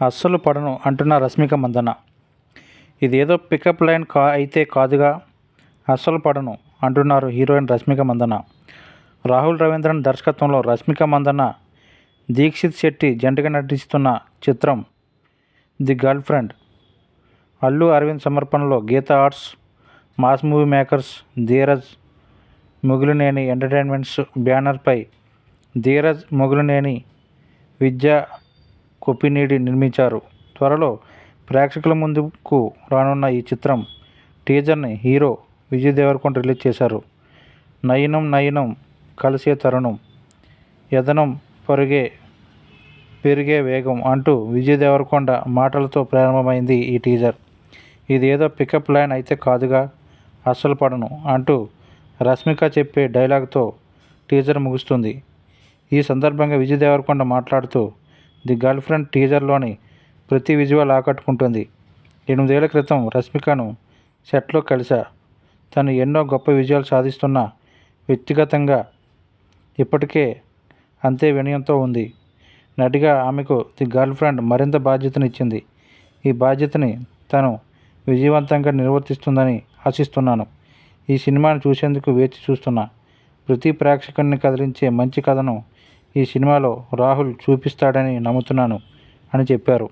అస్సలు పడను అంటున్న రష్మిక మందన్న. ఇదేదో పికప్ లైన్ అయితే కాదుగా, అస్సలు పడను అంటున్నారు హీరోయిన్ రష్మిక మందన్న. రాహుల్ రవీంద్రన్ దర్శకత్వంలో రష్మిక మందన్న, దీక్షిత్ శెట్టి జంటగా నటిస్తున్న చిత్రం the girlfriend. Allu Aravind సమర్పణలో Geetha arts, mass movie makers, Dheeraj Mogilineni entertainments బ్యానర్పై ధీరజ్ మొగిలినేని, విద్యా కొప్పినేడి నిర్మించారు. త్వరలో ప్రేక్షకుల ముందుకు రానున్న ఈ చిత్రం టీజర్ని హీరో విజయ్ దేవరకొండ రిలీజ్ చేశారు. నయనం నయనం కలిసే తరుణం, యదనం పెరిగే వేగం అంటూ విజయ్ దేవరకొండ మాటలతో ప్రారంభమైంది ఈ టీజర్. ఇదేదో పికప్ లైన్ అయితే కాదుగా, అస్సలు పడను అంటూ రష్మిక చెప్పే డైలాగ్తో టీజర్ ముగుస్తుంది. ఈ సందర్భంగా విజయ్ దేవరకొండ మాట్లాడుతూ, ది గర్ల్ ఫ్రెండ్ టీజర్లోని ప్రతి విజువల్ ఆకట్టుకుంటుంది. 8 ఏళ్ల క్రితం రష్మికను సెట్లో కలిసా. తను ఎన్నో గొప్ప విజయాలు సాధిస్తున్న వ్యక్తిగతంగా ఇప్పటికే అంతే వినయంతో ఉంది. నటిగా ఆమెకు ది గర్ల్ ఫ్రెండ్ మరింత బాధ్యతనిచ్చింది. ఈ బాధ్యతని తను విజయవంతంగా నిర్వర్తిస్తుందని ఆశిస్తున్నాను. ఈ సినిమాను చూసేందుకు వేచి చూస్తున్నా. ప్రతి ప్రేక్షకుడిని కదిలించే మంచి కథను ఈ సినిమాలో రాహుల్ చూపిస్తాడని నమ్ముతున్నాను అని చెప్పారు.